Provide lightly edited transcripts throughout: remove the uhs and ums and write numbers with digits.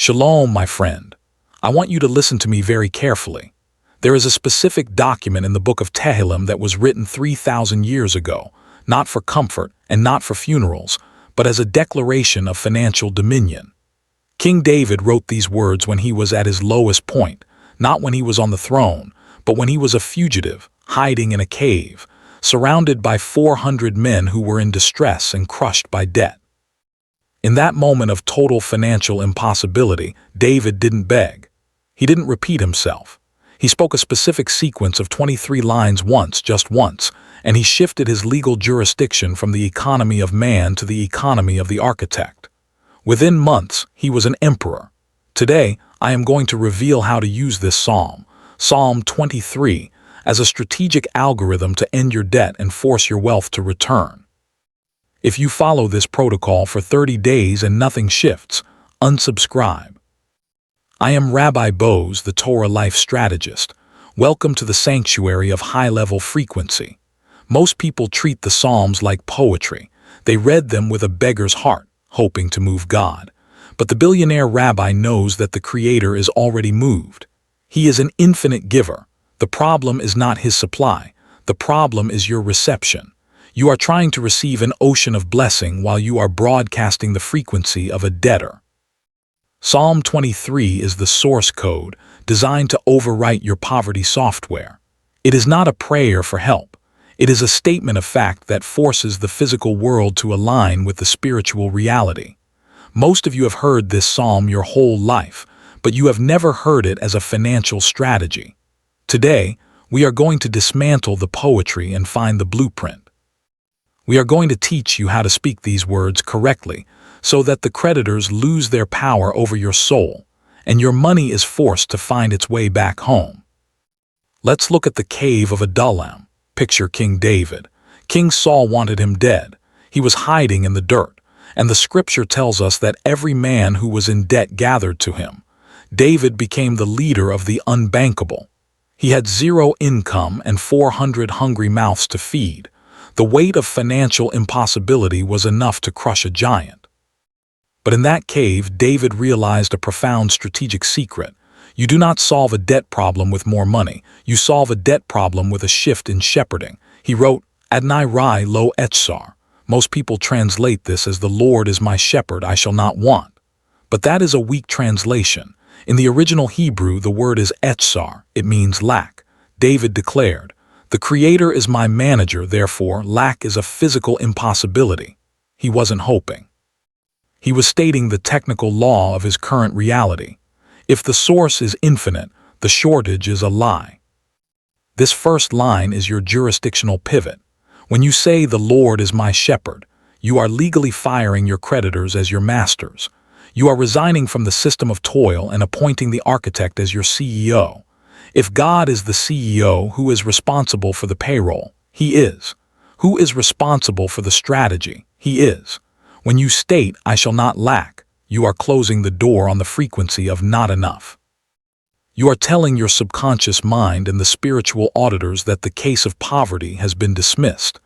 Shalom, my friend. I want you to listen to me very carefully. There is a specific document in the book of Tehillim that was written 3,000 years ago, not for comfort and not for funerals, but as a declaration of financial dominion. King David wrote these words when he was at his lowest point, not when he was on the throne, but when he was a fugitive, hiding in a cave, surrounded by 400 men who were in distress and crushed by debt. In that moment of total financial impossibility, David didn't beg. He didn't repeat himself. He spoke a specific sequence of 23 lines once, just once, and he shifted his legal jurisdiction from the economy of man to the economy of the architect. Within months, he was an emperor. Today, I am going to reveal how to use this psalm, Psalm 23, as a strategic algorithm to end your debt and force your wealth to return. If you follow this protocol for 30 days and nothing shifts, unsubscribe. I am Rabbi Boaz, the Torah Life Strategist. Welcome to the sanctuary of high-level frequency. Most people treat the Psalms like poetry. They read them with a beggar's heart, hoping to move God. But the Billionaire Rabbi knows that the Creator is already moved. He is an infinite giver. The problem is not his supply. The problem is your reception. You are trying to receive an ocean of blessing while you are broadcasting the frequency of a debtor. Psalm 23 is the source code designed to overwrite your poverty software. It is not a prayer for help. It is a statement of fact that forces the physical world to align with the spiritual reality. Most of you have heard this psalm your whole life, but you have never heard it as a financial strategy. Today, we are going to dismantle the poetry and find the blueprint. We are going to teach you how to speak these words correctly so that the creditors lose their power over your soul and your money is forced to find its way back home. Let's look at the cave of Adullam. Picture King David. King Saul wanted him dead. He was hiding in the dirt, and the scripture tells us that every man who was in debt gathered to him. David became the leader of the unbankable. He had 0 income and 400 hungry mouths to feed. The weight of financial impossibility was enough to crush a giant. But in that cave, David realized a profound strategic secret. You do not solve a debt problem with more money. You solve a debt problem with a shift in shepherding. He wrote, Adonai Rai lo echsar. Most people translate this as the Lord is my shepherd, I shall not want. But that is a weak translation. In the original Hebrew, the word is echsar. It means lack. David declared, the Creator is my manager, therefore lack is a physical impossibility. He wasn't hoping. He was stating the technical law of his current reality. If the source is infinite, the shortage is a lie. This first line is your jurisdictional pivot. When you say the Lord is my shepherd, you are legally firing your creditors as your masters. You are resigning from the system of toil and appointing the architect as your CEO. If God is the CEO, who is responsible for the payroll? He is. Who is responsible for the strategy? He is. When you state, I shall not lack, you are closing the door on the frequency of not enough. You are telling your subconscious mind and the spiritual auditors that the case of poverty has been dismissed.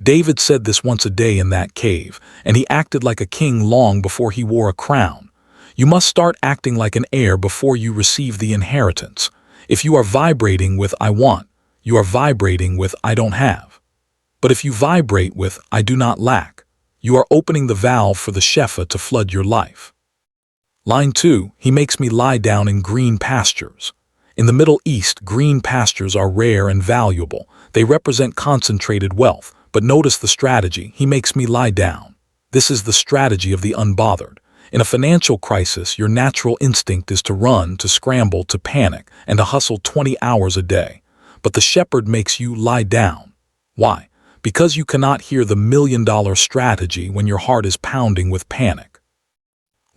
David said this once a day in that cave, and he acted like a king long before he wore a crown. You must start acting like an heir before you receive the inheritance. If you are vibrating with I want, you are vibrating with I don't have. But if you vibrate with I do not lack, you are opening the valve for the Shefa to flood your life. Line 2, he makes me lie down in green pastures. In the Middle East, green pastures are rare and valuable. They represent concentrated wealth, but notice the strategy, he makes me lie down. This is the strategy of the unbothered. In a financial crisis, your natural instinct is to run, to scramble, to panic, and to hustle 20 hours a day. But the shepherd makes you lie down. Why? Because you cannot hear the million-dollar strategy when your heart is pounding with panic.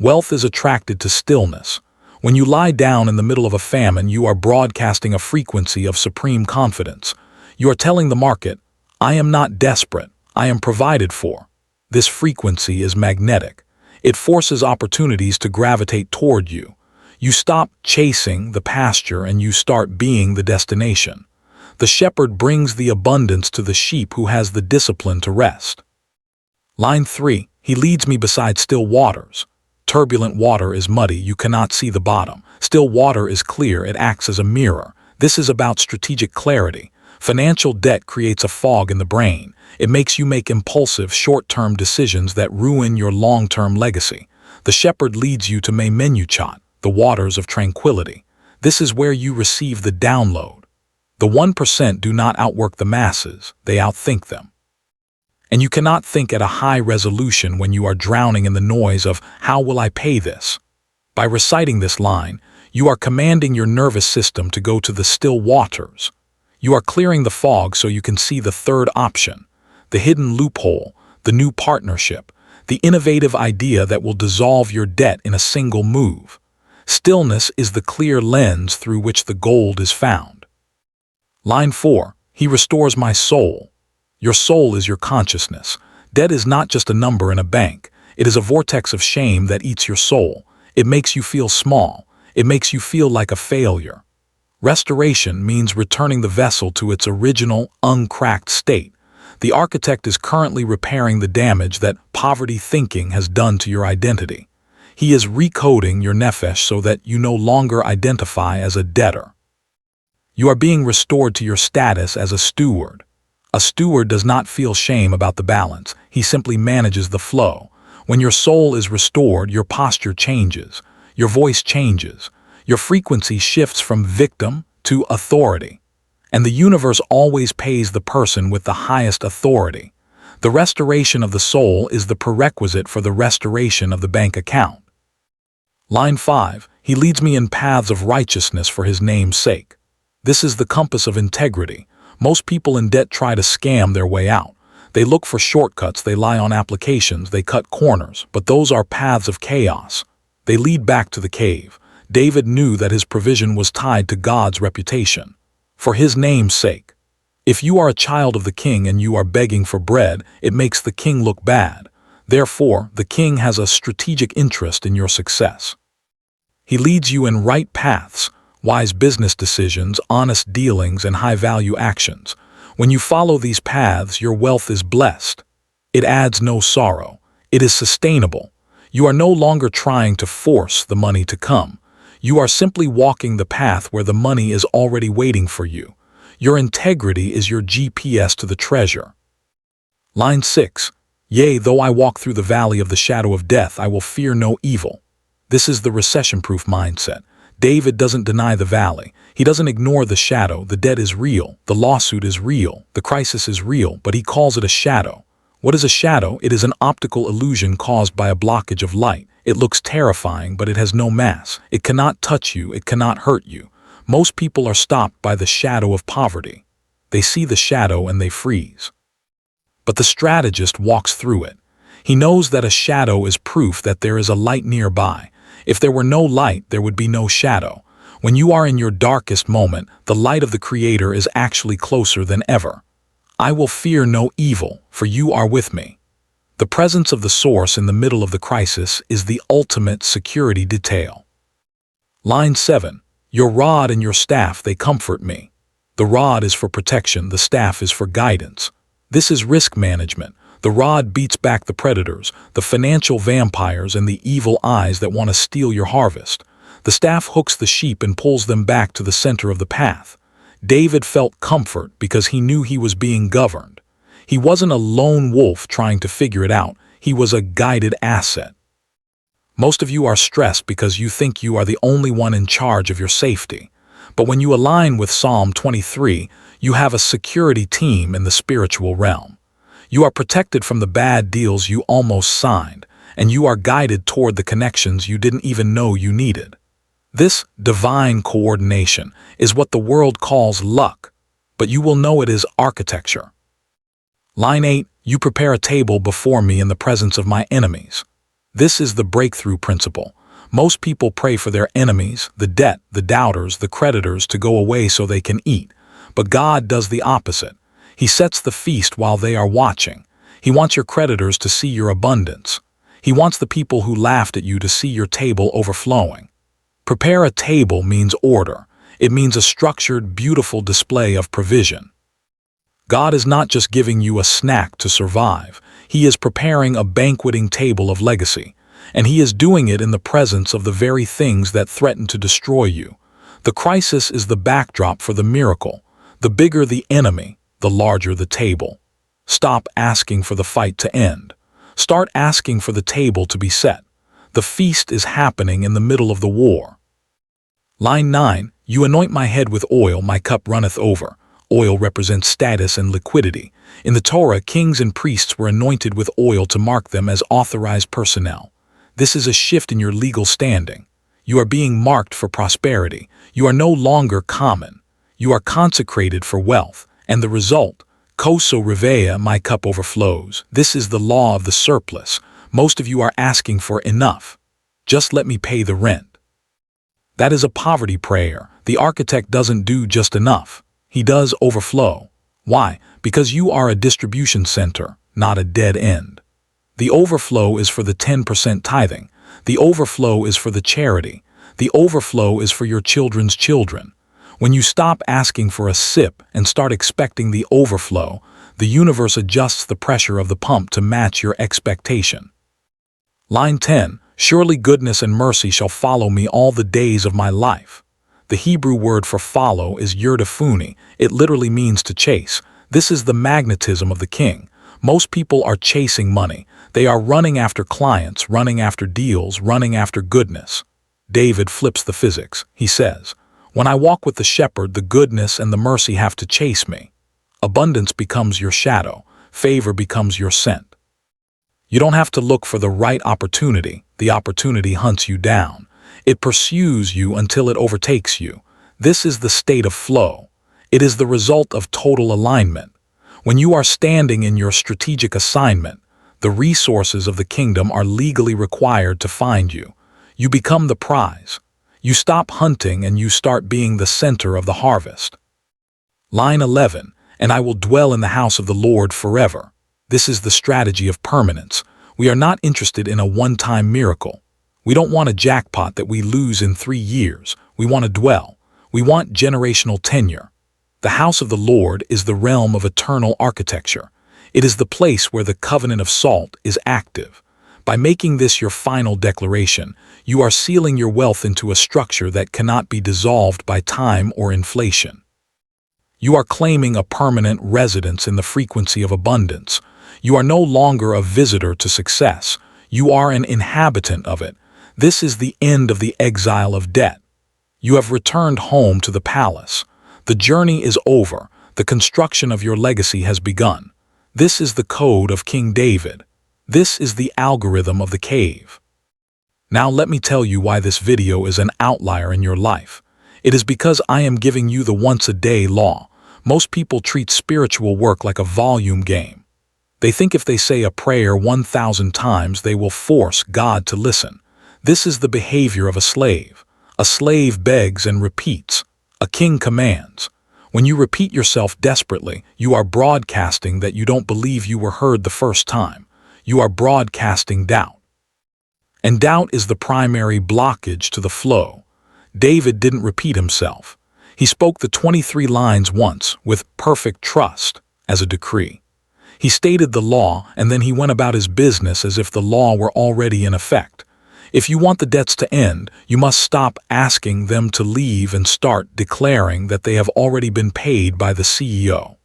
Wealth is attracted to stillness. When you lie down in the middle of a famine, you are broadcasting a frequency of supreme confidence. You are telling the market, I am not desperate, I am provided for. This frequency is magnetic. It forces opportunities to gravitate toward you. You stop chasing the pasture and you start being the destination. The shepherd brings the abundance to the sheep who has the discipline to rest. Line 3, he leads me beside still waters. Turbulent water is muddy, you cannot see the bottom. Still water is clear, it acts as a mirror. This is about strategic clarity. Financial debt creates a fog in the brain. It makes you make impulsive, short-term decisions that ruin your long-term legacy. The shepherd leads you to Memenuchat, the waters of tranquility. This is where you receive the download. The 1% do not outwork the masses, they outthink them. And you cannot think at a high resolution when you are drowning in the noise of, how will I pay this? By reciting this line, you are commanding your nervous system to go to the still waters. You are clearing the fog so you can see the third option, the hidden loophole, the new partnership, the innovative idea that will dissolve your debt in a single move. Stillness is the clear lens through which the gold is found. Line 4, he restores my soul. Your soul is your consciousness. Debt is not just a number in a bank. It is a vortex of shame that eats your soul. It makes you feel small. It makes you feel like a failure. Restoration means returning the vessel to its original, uncracked state. The architect is currently repairing the damage that poverty thinking has done to your identity. He is recoding your nefesh so that you no longer identify as a debtor. You are being restored to your status as a steward. A steward does not feel shame about the balance. He simply manages the flow. When your soul is restored, your posture changes. Your voice changes. Your frequency shifts from victim to authority. And the universe always pays the person with the highest authority. The restoration of the soul is the prerequisite for the restoration of the bank account. Line 5, he leads me in paths of righteousness for his name's sake. This is the compass of integrity. Most people in debt try to scam their way out. They look for shortcuts, they lie on applications, they cut corners, but those are paths of chaos. They lead back to the cave. David knew that his provision was tied to God's reputation. For his name's sake. If you are a child of the king and you are begging for bread, it makes the king look bad. Therefore, the king has a strategic interest in your success. He leads you in right paths, wise business decisions, honest dealings, and high-value actions. When you follow these paths, your wealth is blessed. It adds no sorrow. It is sustainable. You are no longer trying to force the money to come. You are simply walking the path where the money is already waiting for you. Your integrity is your GPS to the treasure. Line 6. Yea, though I walk through the valley of the shadow of death, I will fear no evil. This is the recession-proof mindset. David doesn't deny the valley. He doesn't ignore the shadow. The debt is real. The lawsuit is real. The crisis is real, but he calls it a shadow. What is a shadow? It is an optical illusion caused by a blockage of light. It looks terrifying, but it has no mass. It cannot touch you. It cannot hurt you. Most people are stopped by the shadow of poverty. They see the shadow and they freeze. But the strategist walks through it. He knows that a shadow is proof that there is a light nearby. If there were no light, there would be no shadow. When you are in your darkest moment, the light of the Creator is actually closer than ever. I will fear no evil, for you are with me. The presence of the source in the middle of the crisis is the ultimate security detail. Line 7. Your rod and your staff, they comfort me. The rod is for protection, the staff is for guidance. This is risk management. The rod beats back the predators, the financial vampires, and the evil eyes that want to steal your harvest. The staff hooks the sheep and pulls them back to the center of the path. David felt comfort because he knew he was being governed. He wasn't a lone wolf trying to figure it out. He was a guided asset. Most of you are stressed because you think you are the only one in charge of your safety. But when you align with Psalm 23, you have a security team in the spiritual realm. You are protected from the bad deals you almost signed, and you are guided toward the connections you didn't even know you needed. This divine coordination is what the world calls luck, but you will know it is architecture. Line 8, you prepare a table before me in the presence of my enemies. This is the breakthrough principle. Most people pray for their enemies, the debt, the doubters, the creditors to go away so they can eat. But God does the opposite. He sets the feast while they are watching. He wants your creditors to see your abundance. He wants the people who laughed at you to see your table overflowing. Prepare a table means order. It means a structured, beautiful display of provision. God is not just giving you a snack to survive. He is preparing a banqueting table of legacy. and he is doing it in the presence of the very things that threaten to destroy you. The crisis is the backdrop for the miracle. The bigger the enemy, the larger the table. Stop asking for the fight to end. Start asking for the table to be set. The feast is happening in the middle of the war. Line 9, you anoint my head with oil, my cup runneth over. Oil represents status and liquidity. In the Torah, kings and priests were anointed with oil to mark them as authorized personnel. This is a shift in your legal standing. You are being marked for prosperity. You are no longer common. You are consecrated for wealth. And the result, Koso Rivea, my cup overflows. This is the law of the surplus. Most of you are asking for enough. Just let me pay the rent. That is a poverty prayer. The architect doesn't do just enough. He does overflow. Why? Because you are a distribution center, not a dead end. The overflow is for the 10% tithing. The overflow is for the charity. The overflow is for your children's children. When you stop asking for a sip and start expecting the overflow, the universe adjusts the pressure of the pump to match your expectation. Line 10, surely goodness and mercy shall follow me all the days of my life. The Hebrew word for follow is yerdafuni. It literally means to chase. This is the magnetism of the king. Most people are chasing money. They are running after clients, running after deals, running after goodness. David flips the physics. He says, when I walk with the shepherd, the goodness and the mercy have to chase me. Abundance becomes your shadow. Favor becomes your scent. You don't have to look for the right opportunity. The opportunity hunts you down. It pursues you until it overtakes you. This is the state of flow. It is the result of total alignment. When you are standing in your strategic assignment, the resources of the kingdom are legally required to find you. You become the prize. You stop hunting and you start being the center of the harvest. Line 11, and I will dwell in the house of the Lord forever. This is the strategy of permanence. We are not interested in a one-time miracle. We don't want a jackpot that we lose in 3 years. We want to dwell. We want generational tenure. The house of the Lord is the realm of eternal architecture. It is the place where the covenant of salt is active. By making this your final declaration, you are sealing your wealth into a structure that cannot be dissolved by time or inflation. You are claiming a permanent residence in the frequency of abundance. You are no longer a visitor to success. You are an inhabitant of it. This is the end of the exile of debt. You have returned home to the palace. The journey is over. The construction of your legacy has begun. This is the code of King David. This is the algorithm of the cave. Now let me tell you why this video is an outlier in your life. It is because I am giving you the once-a-day law. Most people treat spiritual work like a volume game. They think if they say a prayer 1,000 times, they will force God to listen. This is the behavior of a slave. A slave begs and repeats. A king commands. When you repeat yourself desperately, you are broadcasting that you don't believe you were heard the first time. You are broadcasting doubt. And doubt is the primary blockage to the flow. David didn't repeat himself. He spoke the 23 lines once with perfect trust as a decree. He stated the law and then he went about his business as if the law were already in effect. If you want the debts to end, you must stop asking them to leave and start declaring that they have already been paid by the CEO.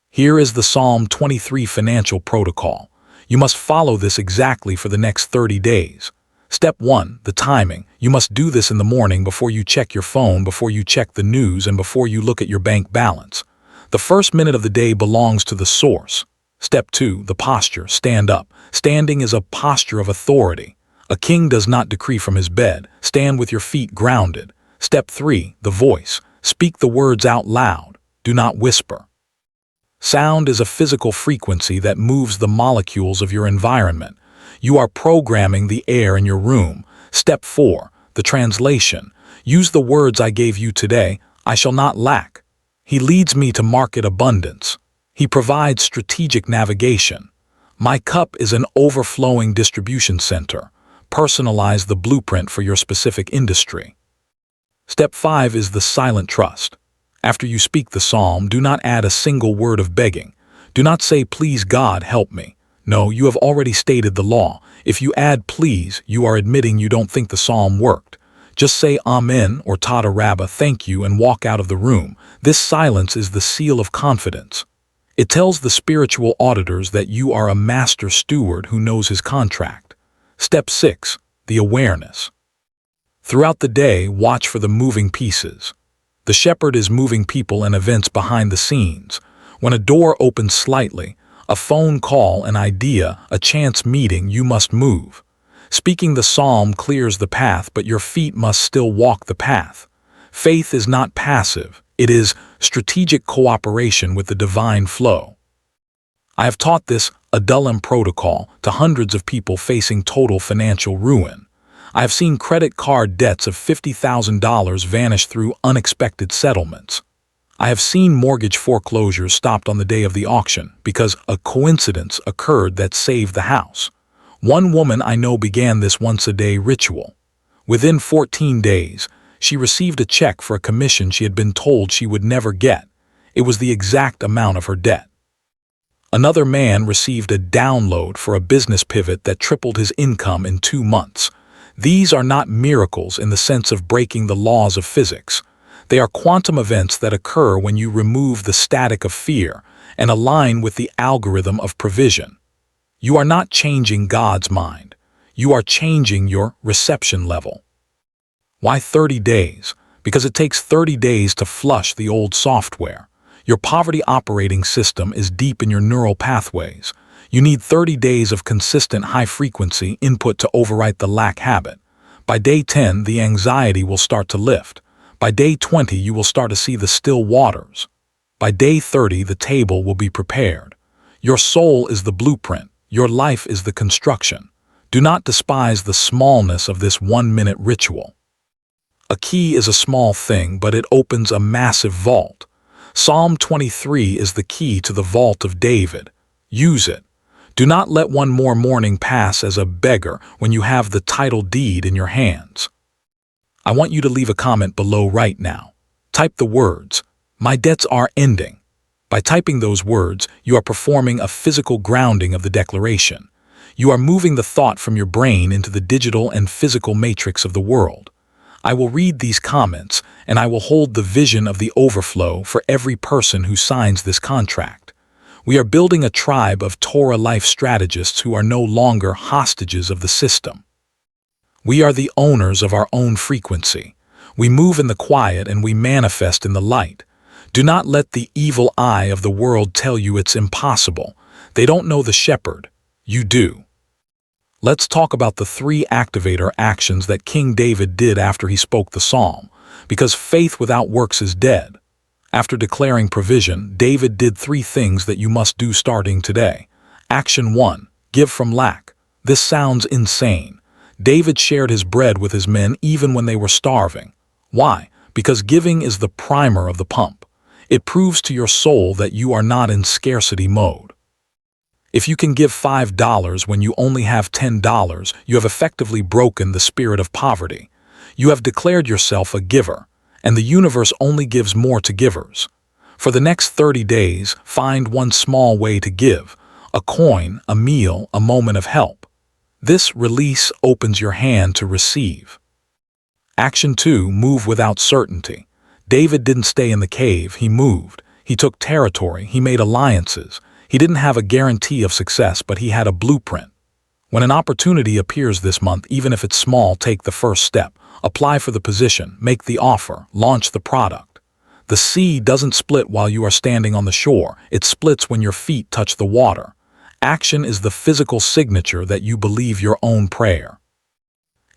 Here is the Psalm 23 financial protocol. You must follow this exactly for the next 30 days. Step 1, the timing. You must do this in the morning before you check your phone, before you check the news, and before you look at your bank balance. The first minute of the day belongs to the source. Step 2, the posture. Stand up. Standing is a posture of authority. A king does not decree from his bed. Stand with your feet grounded. Step 3, the voice. Speak the words out loud. Do not whisper. Sound is a physical frequency that moves the molecules of your environment. You are programming the air in your room. Step 4, the translation. Use the words I gave you today. I shall not lack. He leads me to market abundance. He provides strategic navigation. My cup is an overflowing distribution center. Personalize the blueprint for your specific industry. Step 5 is the silent trust. After you speak the psalm, do not add a single word of begging. Do not say, please God, help me. No, you have already stated the law. If you add please, you are admitting you don't think the psalm worked. Just say Amen or Tada Rabba, thank you, and walk out of the room. This silence is the seal of confidence. It tells the spiritual auditors that you are a master steward who knows his contract. Step 6. The awareness. Throughout the day, watch for the moving pieces. The shepherd is moving people and events behind the scenes. When a door opens slightly, a phone call, an idea, a chance meeting, you must move. Speaking the psalm clears the path, but your feet must still walk the path. Faith is not passive. It is strategic cooperation with the divine flow. I have taught this Adullam protocol to hundreds of people facing total financial ruin. I have seen credit card debts of $50,000 vanish through unexpected settlements. I have seen mortgage foreclosures stopped on the day of the auction because a coincidence occurred that saved the house. One woman I know began this once-a-day ritual. Within 14 days, she received a check for a commission she had been told she would never get. It was the exact amount of her debt. Another man received a download for a business pivot that tripled his income in 2 months. These are not miracles in the sense of breaking the laws of physics. They are quantum events that occur when you remove the static of fear and align with the algorithm of provision. You are not changing God's mind. You are changing your reception level. Why 30 days? Because it takes 30 days to flush the old software. Your poverty operating system is deep in your neural pathways. You need 30 days of consistent high-frequency input to overwrite the lack habit. By day 10, the anxiety will start to lift. By day 20, you will start to see the still waters. By day 30, the table will be prepared. Your soul is the blueprint. Your life is the construction. Do not despise the smallness of this 1-minute ritual. A key is a small thing, but it opens a massive vault. Psalm 23 is the key to the vault of David. Use it. Do not let one more morning pass as a beggar when you have the title deed in your hands. I want you to leave a comment below right now. Type the words, "My debts are ending." By typing those words, you are performing a physical grounding of the declaration. You are moving the thought from your brain into the digital and physical matrix of the world. I will read these comments, and I will hold the vision of the overflow for every person who signs this contract. We are building a tribe of Torah Life Strategists who are no longer hostages of the system. We are the owners of our own frequency. We move in the quiet and we manifest in the light. Do not let the evil eye of the world tell you it's impossible. They don't know the shepherd. You do. Let's talk about the 3 activator actions that King David did after he spoke the psalm, because faith without works is dead. After declaring provision, David did 3 things that you must do starting today. Action 1. Give from lack. This sounds insane. David shared his bread with his men even when they were starving. Why? Because giving is the primer of the pump. It proves to your soul that you are not in scarcity mode. If you can give $5 when you only have $10, you have effectively broken the spirit of poverty. You have declared yourself a giver, and the universe only gives more to givers. For the next 30 days, find one small way to give: a coin, a meal, a moment of help. This release opens your hand to receive. Action 2. Move without certainty. David didn't stay in the cave, he moved. He took territory, he made alliances. He didn't have a guarantee of success, but he had a blueprint. When an opportunity appears this month, even if it's small, take the first step. Apply for the position, make the offer, launch the product. The sea doesn't split while you are standing on the shore. It splits when your feet touch the water. Action is the physical signature that you believe your own prayer.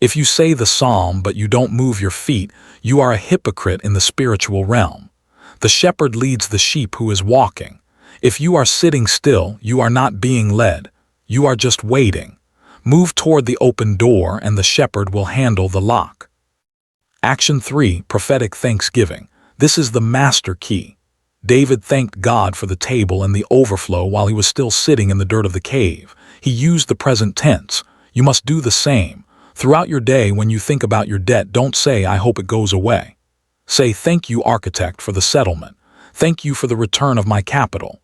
If you say the psalm but you don't move your feet, you are a hypocrite in the spiritual realm. The shepherd leads the sheep who is walking. If you are sitting still, you are not being led. You are just waiting. Move toward the open door and the shepherd will handle the lock. Action 3. Prophetic thanksgiving. This is the master key. David thanked God for the table and the overflow while he was still sitting in the dirt of the cave. He used the present tense. You must do the same. Throughout your day, when you think about your debt, don't say, "I hope it goes away." Say, "Thank you, architect, for the settlement. Thank you for the return of my capital."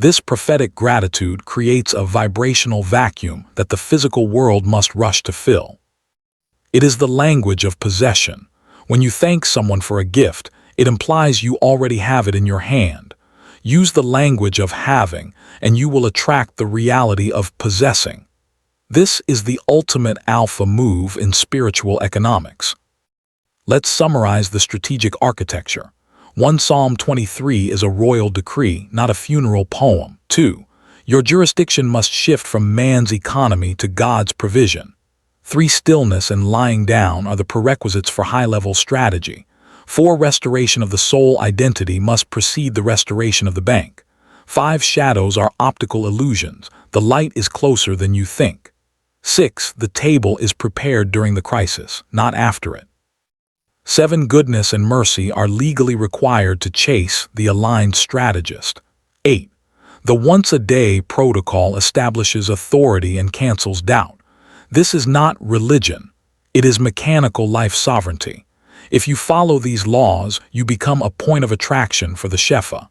This prophetic gratitude creates a vibrational vacuum that the physical world must rush to fill. It is the language of possession. When you thank someone for a gift, it implies you already have it in your hand. Use the language of having, and you will attract the reality of possessing. This is the ultimate alpha move in spiritual economics. Let's summarize the strategic architecture. 1. Psalm 23 is a royal decree, not a funeral poem. 2. Your jurisdiction must shift from man's economy to God's provision. 3. Stillness and lying down are the prerequisites for high-level strategy. 4. Restoration of the soul identity must precede the restoration of the bank. 5. Shadows are optical illusions. The light is closer than you think. 6. The table is prepared during the crisis, not after it. 7. Goodness and mercy are legally required to chase the aligned strategist. 8. The once-a-day protocol establishes authority and cancels doubt. This is not religion. It is mechanical life sovereignty. If you follow these laws, you become a point of attraction for the Shefa.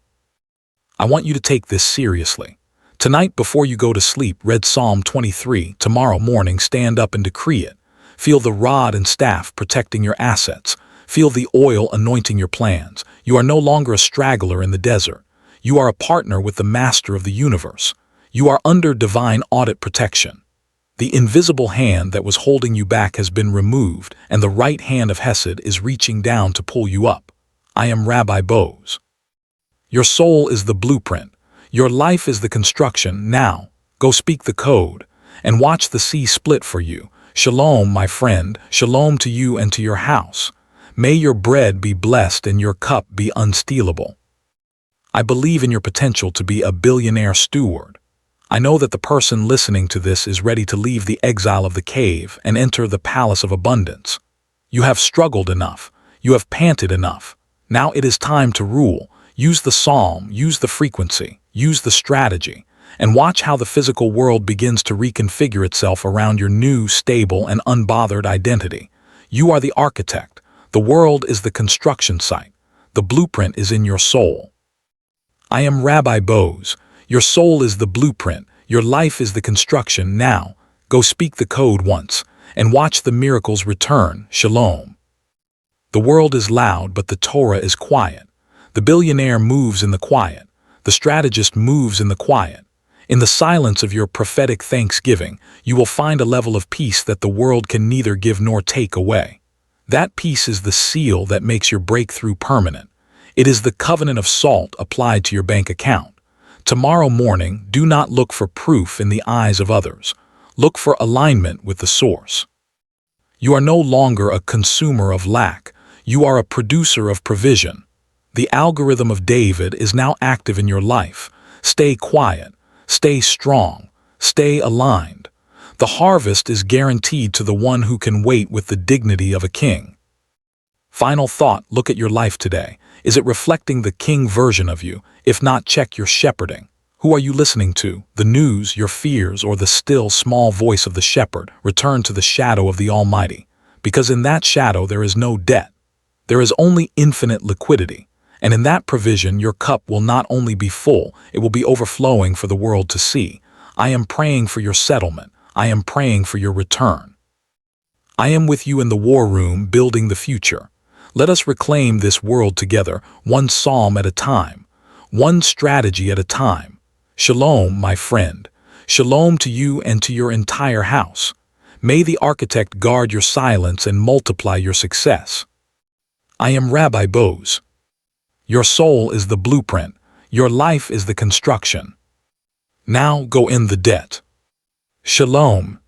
I want you to take this seriously. Tonight, before you go to sleep, read Psalm 23. Tomorrow morning, stand up and decree it. Feel the rod and staff protecting your assets. Feel the oil anointing your plans. You are no longer a straggler in the desert. You are a partner with the master of the universe. You are under divine audit protection. The invisible hand that was holding you back has been removed, and the right hand of Hesed is reaching down to pull you up. I am Rabbi Boaz. Your soul is the blueprint. Your life is the construction. Now, go speak the code, and watch the sea split for you. Shalom, my friend. Shalom to you and to your house. May your bread be blessed and your cup be unstealable. I believe in your potential to be a billionaire steward. I know that the person listening to this is ready to leave the exile of the cave and enter the palace of abundance. You have struggled enough. You have panted enough. Now it is time to rule. Use the psalm, use the frequency, use the strategy, and watch how the physical world begins to reconfigure itself around your new, stable, and unbothered identity. You are the architect. The world is the construction site. The blueprint is in your soul. I am Rabbi Boaz. Your soul is the blueprint. Your life is the construction. Now, go speak the code once, and watch the miracles return. Shalom. The world is loud, but the Torah is quiet. The billionaire moves in the quiet. The strategist moves in the quiet. In the silence of your prophetic thanksgiving, you will find a level of peace that the world can neither give nor take away. That peace is the seal that makes your breakthrough permanent. It is the covenant of salt applied to your bank account. Tomorrow morning, do not look for proof in the eyes of others. Look for alignment with the source. You are no longer a consumer of lack. You are a producer of provision. The algorithm of David is now active in your life. Stay quiet. Stay strong. Stay aligned. The harvest is guaranteed to the one who can wait with the dignity of a king. Final thought, look at your life today. Is it reflecting the king version of you? If not, check your shepherding. Who are you listening to? The news, your fears, or the still small voice of the shepherd? Return to the shadow of the Almighty. Because in that shadow there is no debt. There is only infinite liquidity. And in that provision your cup will not only be full, it will be overflowing for the world to see. I am praying for your settlement. I am praying for your return. I am with you in the war room building the future. Let us reclaim this world together, one psalm at a time, one strategy at a time. Shalom, my friend. Shalom to you and to your entire house. May the architect guard your silence and multiply your success. I am Rabbi Boaz. Your soul is the blueprint. Your life is the construction. Now go in the debt. Shalom.